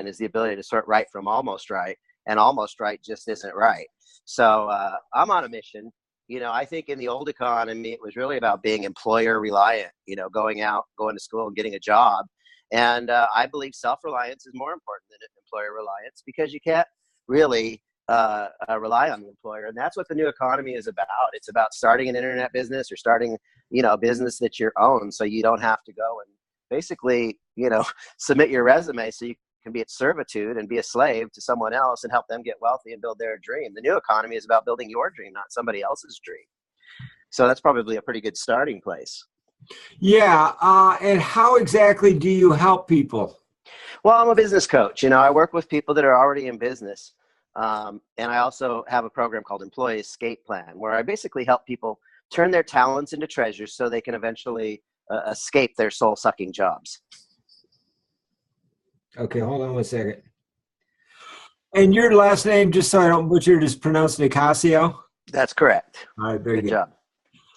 is the ability to sort right from almost right, and almost right just isn't right. So I'm on a mission. I think in the old economy, it was really about being employer reliant, going to school and getting a job. And I believe self-reliance is more important than employer reliance, because you can't really rely on the employer. And that's what the new economy is about. It's about starting an internet business or starting, a business that's your own, so you don't have to go and basically, submit your resume so you can be at servitude and be a slave to someone else and help them get wealthy and build their dream. The new economy is about building your dream, not somebody else's dream. So that's probably a pretty good starting place. Yeah. And how exactly do you help people? Well, I'm a business coach. I work with people that are already in business. And I also have a program called Employee Escape Plan, where I basically help people turn their talents into treasures so they can eventually escape their soul-sucking jobs. Okay, hold on one second. And your last name, just so I don't butcher it, is pronounced Nicasio? That's correct. All right, very good. Good job.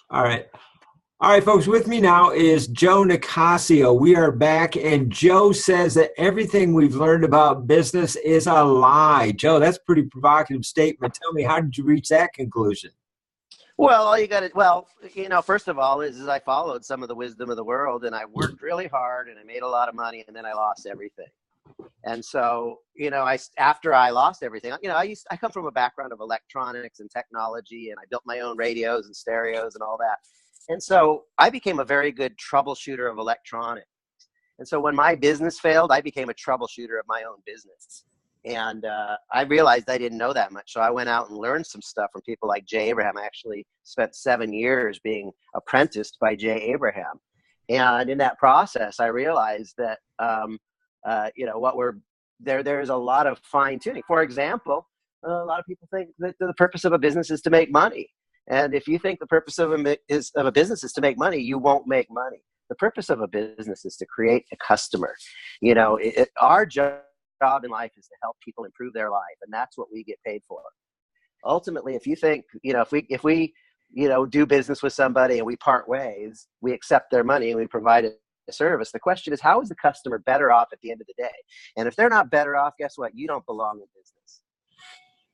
All right, folks, with me now is Joe Nicasio. We are back, and Joe says that everything we've learned about business is a lie. Joe, that's a pretty provocative statement. Tell me, how did you reach that conclusion? Well, first of all, is I followed some of the wisdom of the world, and I worked really hard, and I made a lot of money, and then I lost everything. And so, after I lost everything, I come from a background of electronics and technology, and I built my own radios and stereos and all that. And so I became a very good troubleshooter of electronics. And so when my business failed, I became a troubleshooter of my own business. And I realized I didn't know that much. So I went out and learned some stuff from people like Jay Abraham. I actually spent 7 years being apprenticed by Jay Abraham. And in that process, I realized that, there's a lot of fine tuning. For example, a lot of people think that the purpose of a business is to make money. And if you think the purpose of a business is to make money, you won't make money. The purpose of a business is to create a customer. Our job in life is to help people improve their life, and that's what we get paid for. Ultimately, if you think, if we do business with somebody and we part ways, we accept their money and we provide a service. The question is, how is the customer better off at the end of the day? And if they're not better off, guess what? You don't belong in business.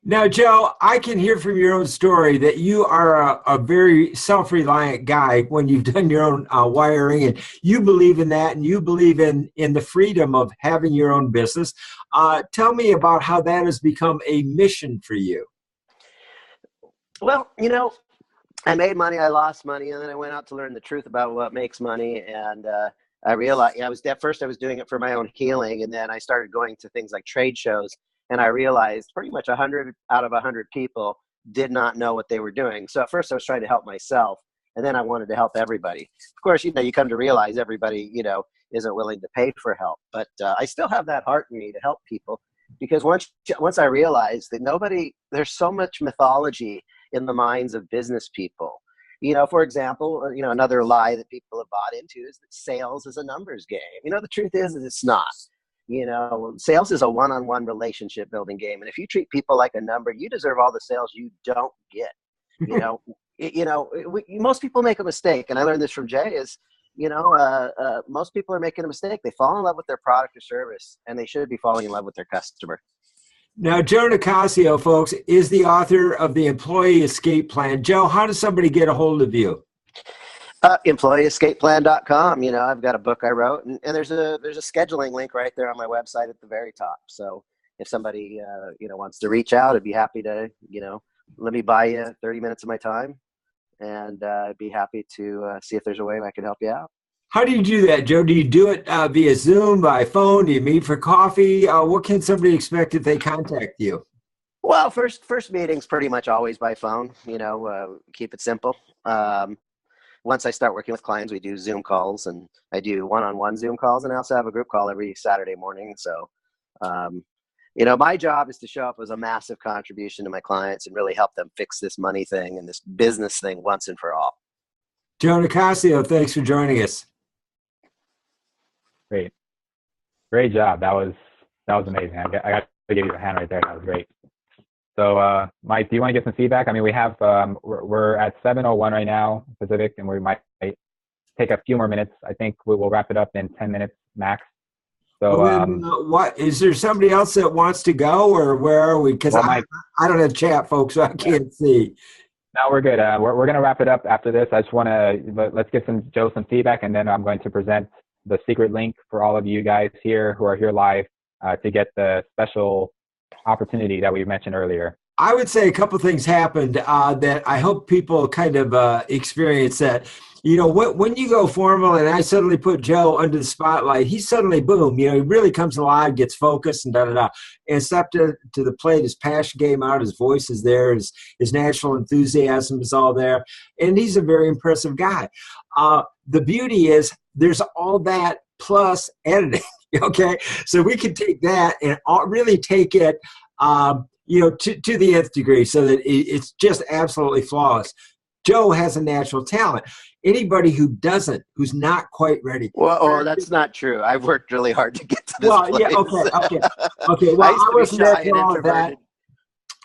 Now, Joe, I can hear from your own story that you are a very self-reliant guy when you've done your own wiring, and you believe in that, and you believe in the freedom of having your own business. Tell me about how that has become a mission for you. Well, I made money, I lost money, and then I went out to learn the truth about what makes money. And I realized I was doing it for my own healing, and then I started going to things like trade shows, and I realized pretty much 100 out of 100 people did not know what they were doing. So at first I was trying to help myself, and then I wanted to help everybody. Of course, you come to realize everybody, isn't willing to pay for help, but I still have that heart in me to help people, because once I realized that there's so much mythology in the minds of business people. For example, another lie that people have bought into is that sales is a numbers game. The truth is it's not. Sales is a one-on-one relationship building game. And if you treat people like a number, you deserve all the sales you don't get. Most people make a mistake. And I learned this from Jay is, most people are making a mistake. They fall in love with their product or service, and they should be falling in love with their customer. Now, Joe Nicasio, folks, is the author of the Employee Escape Plan. Joe, how does somebody get a hold of you? EmployeeEscapePlan.com. I've got a book I wrote, and there's a scheduling link right there on my website at the very top. So if somebody wants to reach out, I'd be happy to let me buy you 30 minutes of my time, and I'd be happy to see if there's a way I can help you out. How do you do that, Joe? Do you do it via Zoom, by phone? Do you meet for coffee? What can somebody expect if they contact you? Well, first meeting's pretty much always by phone. Keep it simple. Once I start working with clients, we do Zoom calls, and I do one-on-one Zoom calls, and I also have a group call every Saturday morning. So, my job is to show up as a massive contribution to my clients and really help them fix this money thing and this business thing once and for all. Joe Nicasio, thanks for joining us. Great job. That was amazing. I got to give you a hand right there. That was great. So, Mike, do you want to give some feedback? I mean, we have we're at 7:01 right now Pacific, and we might take a few more minutes. I think we will wrap it up in 10 minutes max. So, what is there? Somebody else that wants to go, or where are we? Because I don't have chat, folks, so I can't see. No, we're good. We're going to wrap it up after this. I just want to let's give Joe some feedback, and then I'm going to present the secret link for all of you guys here who are here live to get the special opportunity that we mentioned earlier. I would say a couple of things happened that I hope people kind of experience that. When you go formal and I suddenly put Joe under the spotlight, he suddenly, boom, he really comes alive, gets focused, and da-da-da. And stepped to the plate, his passion came out, his voice is there, his natural enthusiasm is all there, and he's a very impressive guy. The beauty is there's all that plus editing, okay? So we can take that and really take it to the nth degree so that it's just absolutely flawless. Joe has a natural talent. Anybody who's not quite ready. Well, that's not true. I've worked really hard to get to this place. Yeah, okay. Well, I wasn't there for all of that.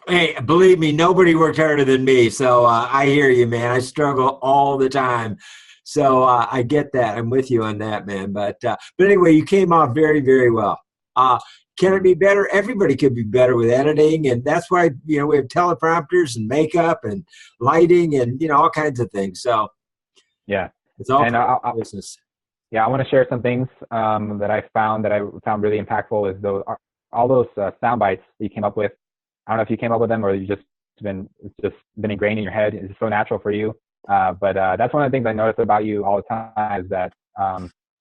Hey, believe me, nobody worked harder than me. So I hear you, man. I struggle all the time. So I get that. I'm with you on that, man. But anyway, you came off very, very well. Can it be better? Everybody could be better with editing, and that's why we have teleprompters and makeup and lighting and all kinds of things. So yeah, it's all business. Yeah, I want to share some things that I found really impactful. Is all those sound bites that you came up with. I don't know if you came up with them or it's just been ingrained in your head. It's so natural for you. But that's one of the things I notice about you all the time is that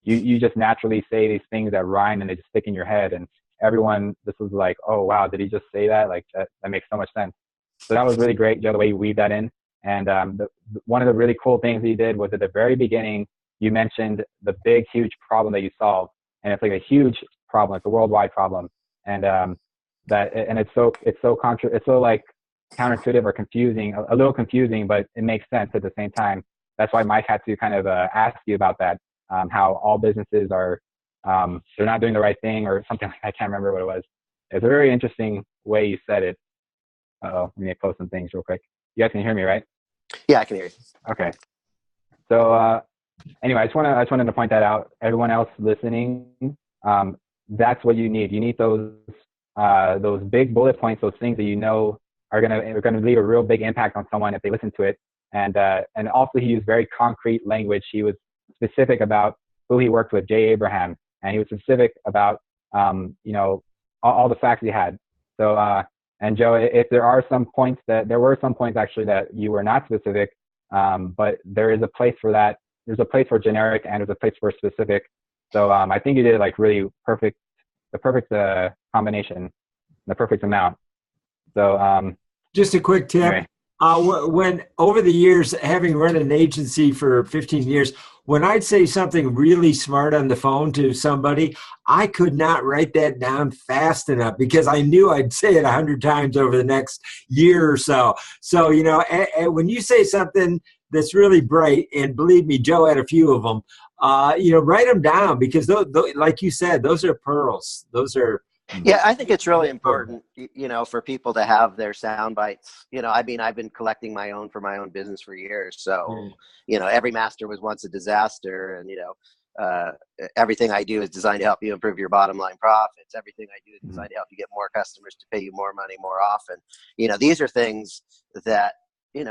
you just naturally say these things that rhyme and they just stick in your head. And everyone, this was like, oh wow, did he just say that? Like that makes so much sense. So that was really great, Joe, the way you weave that in. And one of the really cool things you did was at the very beginning, you mentioned the big, huge problem that you solved, and it's like a huge problem. It's a worldwide problem, and it's so like counterintuitive or confusing, a little confusing, but it makes sense at the same time. That's why Mike had to kind of ask you about that, how all businesses are they're not doing the right thing or something. I can't remember what it was. It's a very interesting way you said it. Let me post some things real quick. You guys can hear me, right? Yeah, I can hear you. Okay. So anyway, I just wanted to point that out. Everyone else listening, that's what you need. You need those big bullet points, those things that you know are gonna leave a real big impact on someone if they listen to it. And also he used very concrete language. He was specific about who he worked with, Jay Abraham, and he was specific about all the facts he had. So and Joe, if there were some points actually that you were not specific, but there is a place for that. There's a place for generic and there's a place for specific. So I think you did like really the perfect combination, the perfect amount. So just a quick tip. Anyway. When over the years, having run an agency for 15 years, when I'd say something really smart on the phone to somebody, I could not write that down fast enough because I knew I'd say it 100 times over the next year or so. So, when you say something that's really bright, and believe me, Joe had a few of them, write them down because those, like you said, those are pearls. Those are. Yeah, I think it's really important, for people to have their sound bites. I've been collecting my own for my own business for years. So, every master was once a disaster, and everything I do is designed to help you improve your bottom line profits. Everything I do is designed to help you get more customers to pay you more money more often. These are things that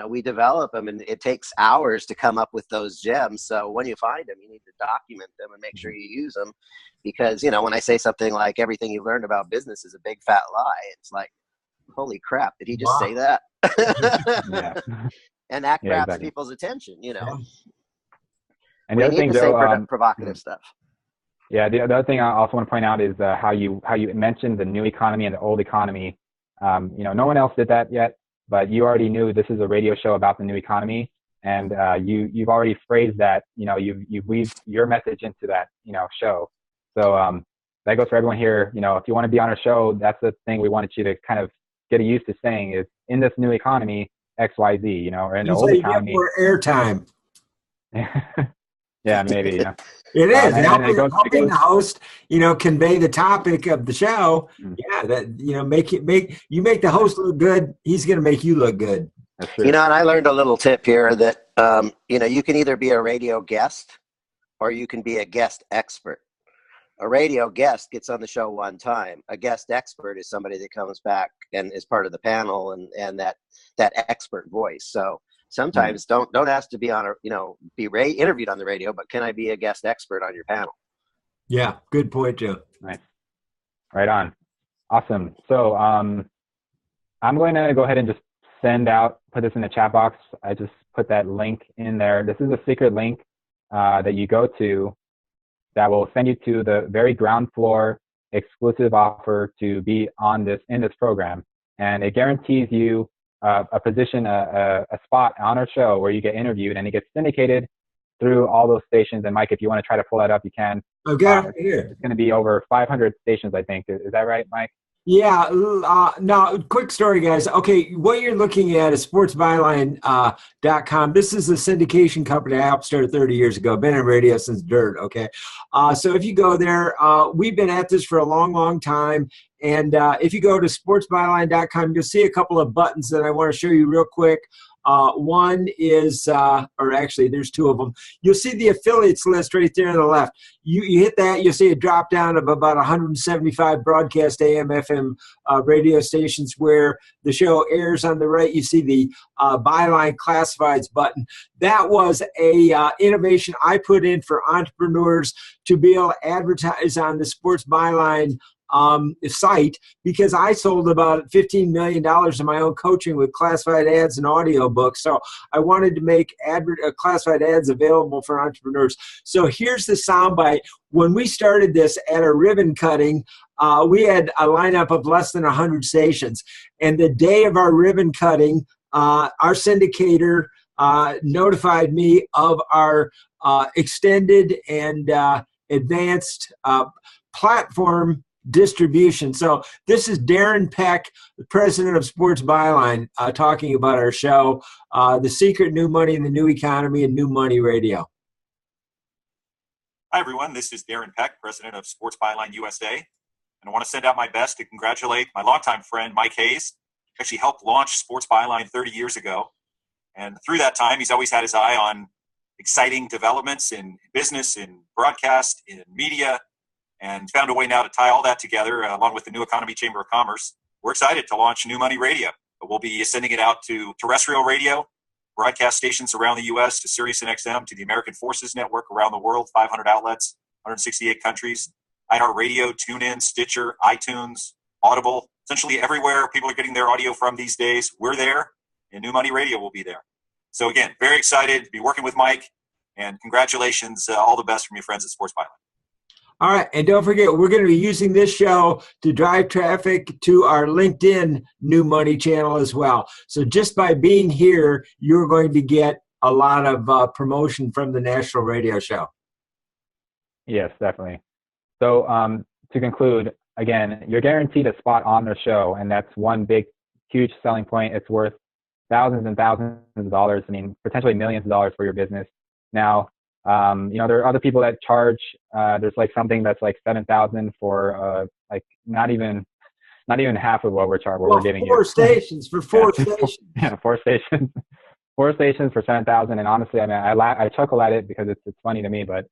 we develop them, and it takes hours to come up with those gems. So when you find them, you need to document them and make sure you use them. Because, when I say something like everything you learned about business is a big fat lie, it's like, holy crap, did he just say that? Yeah. And that grabs exactly. people's attention, And the other thing, Joe, provocative stuff. Yeah, the other thing I also want to point out is how you mentioned the new economy and the old economy. No one else did that yet, but you already knew this is a radio show about the new economy, and you've already phrased that. You've weaved your message into that show. So that goes for everyone here. If you want to be on our show, that's the thing we wanted you to kind of get used to saying is in this new economy, X, Y, Z. Or in the old economy, get more airtime. Yeah, maybe. It is helping the host, convey the topic of the show. Yeah, that make the host look good. He's going to make you look good. That's true. And I learned a little tip here that you can either be a radio guest or you can be a guest expert. A radio guest gets on the show one time. A guest expert is somebody that comes back and is part of the panel and that expert voice. So sometimes don't ask to be on interviewed on the radio, but can I be a guest expert on your panel? Yeah, good point, Joe. Nice. Right on. Awesome. So I'm going to go ahead and just put this in the chat box. I just put that link in there. This is a secret link that you go to that will send you to the very ground floor exclusive offer to be in this program. And it guarantees you a position, a spot on our show where you get interviewed, and it gets syndicated through all those stations. And Mike, if you want to try to pull that up, you can. Okay, right here. It's going to be over 500 stations, I think. Is that right, Mike? Yeah. No, quick story, guys. Okay, what you're looking at is sportsbyline.com. This is a syndication company I helped start 30 years ago. Been in radio since dirt, okay? So if you go there, we've been at this for a long, long time. And if you go to sportsbyline.com, you'll see a couple of buttons that I want to show you real quick. One is, or actually there's two of them. You'll see the affiliates list right there on the left. You hit that, you'll see a drop down of about 175 broadcast AM, FM radio stations where the show airs. On the right, you see the Byline Classifieds button. That was a innovation I put in for entrepreneurs to be able to advertise on the Sports Byline site, because I sold about $15 million in my own coaching with classified ads and audiobooks. So I wanted to make classified ads available for entrepreneurs. So here's the soundbite. When we started this at a ribbon cutting, we had a lineup of less than 100 stations. And the day of our ribbon cutting, our syndicator notified me of our extended and advanced platform distribution. So this is Darren Peck, the president of Sports Byline, talking about our show, The Secret: New Money in the New Economy and New Money Radio. Hi, everyone. This is Darren Peck, president of Sports Byline USA. And I want to send out my best to congratulate my longtime friend, Mike Hayes. He actually helped launch Sports Byline 30 years ago. And through that time, he's always had his eye on exciting developments in business, in broadcast, in media, and found a way now to tie all that together along with the New Economy Chamber of Commerce. We're excited to launch New Money Radio. We'll be sending it out to terrestrial radio, broadcast stations around the U.S., to Sirius and XM, to the American Forces Network around the world, 500 outlets, 168 countries, iHeartRadio, TuneIn, Stitcher, iTunes, Audible, essentially everywhere people are getting their audio from these days. We're there, and New Money Radio will be there. So again, very excited to be working with Mike, and congratulations, all the best from your friends at Sports Byline. All right, and don't forget, we're going to be using this show to drive traffic to our LinkedIn New Money channel as well. So just by being here, you're going to get a lot of promotion from the national radio show. Yes, definitely. So to conclude, again, you're guaranteed a spot on the show, and that's one big, huge selling point. It's worth thousands and thousands of dollars. I mean, potentially millions of dollars for your business. Now, there are other people that charge. There's like something that's like $7,000 for like not even half of what we're charging. We're giving four stations for four stations. Yeah, four stations. 4 stations for $7,000. And honestly, I mean, I chuckle at it because it's funny to me, but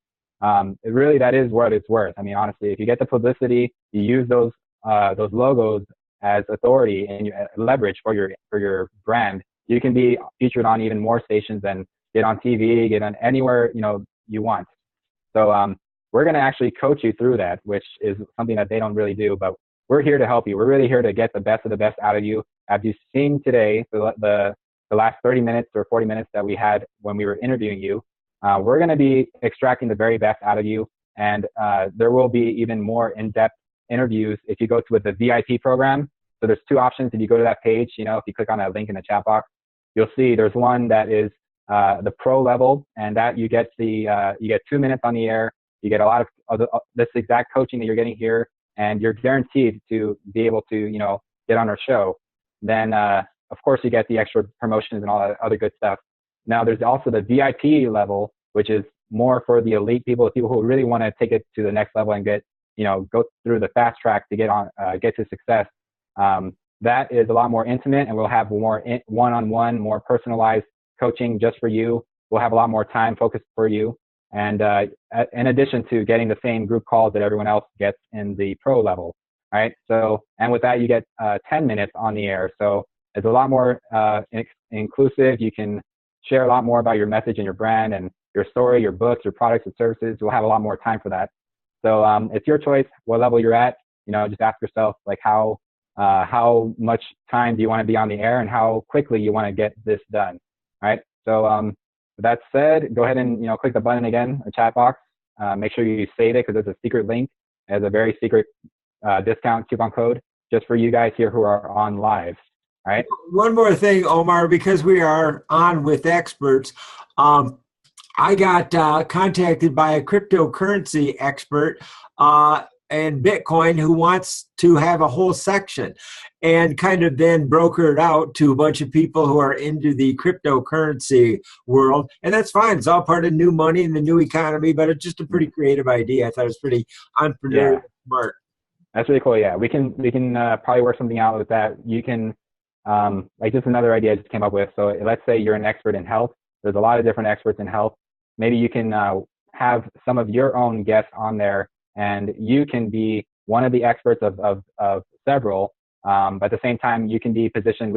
it really, that is what it's worth. I mean, honestly, if you get the publicity, you use those logos as authority and leverage for your brand, you can be featured on even more stations and get on TV, get on anywhere, you want. So we're going to actually coach you through that, which is something that they don't really do, but we're here to help you. We're really here to get the best of the best out of you. As you've seen today, the last 30 minutes or 40 minutes that we had when we were interviewing you, we're going to be extracting the very best out of you. And there will be even more in-depth interviews if you go to the VIP program. So there's two options. If you go to that page, if you click on that link in the chat box, you'll see there's one that is the pro level, and that you get you get 2 minutes on the air. You get a lot of this exact coaching that you're getting here, and you're guaranteed to be able to, get on our show. Then, of course, you get the extra promotions and all that other good stuff. Now, there's also the VIP level, which is more for the elite people, the people who really want to take it to the next level and get, go through the fast track to get to success. That is a lot more intimate, and we'll have more one-on-one, more personalized coaching just for you. We'll have a lot more time focused for you. And in addition to getting the same group calls that everyone else gets in the pro level, right? So, and with that, you get 10 minutes on the air. So it's a lot more inclusive. You can share a lot more about your message and your brand and your story, your books, your products and services. We'll have a lot more time for that. So it's your choice what level you're at. Just ask yourself, like, how much time do you want to be on the air and how quickly you want to get this done, right? So with that said, go ahead and click the button again, the chat box. Make sure you save it because it's a secret link. It has a very secret discount coupon code just for you guys here who are on live. All right. One more thing, Omar, because we are on with experts. I got contacted by a cryptocurrency expert and Bitcoin who wants to have a whole section and kind of then broker it out to a bunch of people who are into the cryptocurrency world. And that's fine. It's all part of new money and the new economy, but it's just a pretty creative idea. I thought it was pretty entrepreneurial, smart. That's really cool. Yeah, we can probably work something out with that. You can like just another idea I just came up with. So let's say you're an expert in health. There's a lot of different experts in health. Maybe you can have some of your own guests on there, and you can be one of the experts of several. But at the same time, we can position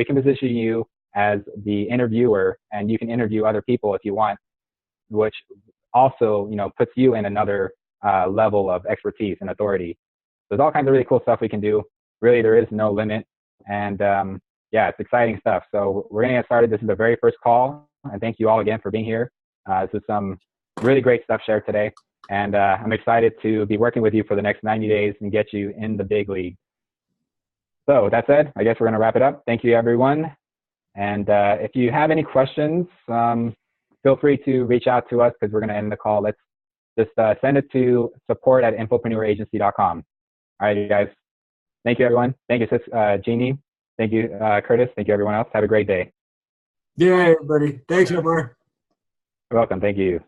you as the interviewer, and you can interview other people if you want, which also, puts you in another level of expertise and authority. There's all kinds of really cool stuff we can do. Really, there is no limit. And yeah, it's exciting stuff. So we're going to get started. This is the very first call. And thank you all again for being here. This is some really great stuff shared today. And I'm excited to be working with you for the next 90 days and get you in the big league. So with that said, I guess we're going to wrap it up. Thank you, everyone. And if you have any questions, feel free to reach out to us because we're going to end the call. Let's just send it to support@infopreneuragency.com. All right, you guys. Thank you, everyone. Thank you, Jeannie. Thank you, Curtis. Thank you, everyone else. Have a great day. Yeah, everybody. Thanks, Omar. You're welcome. Thank you.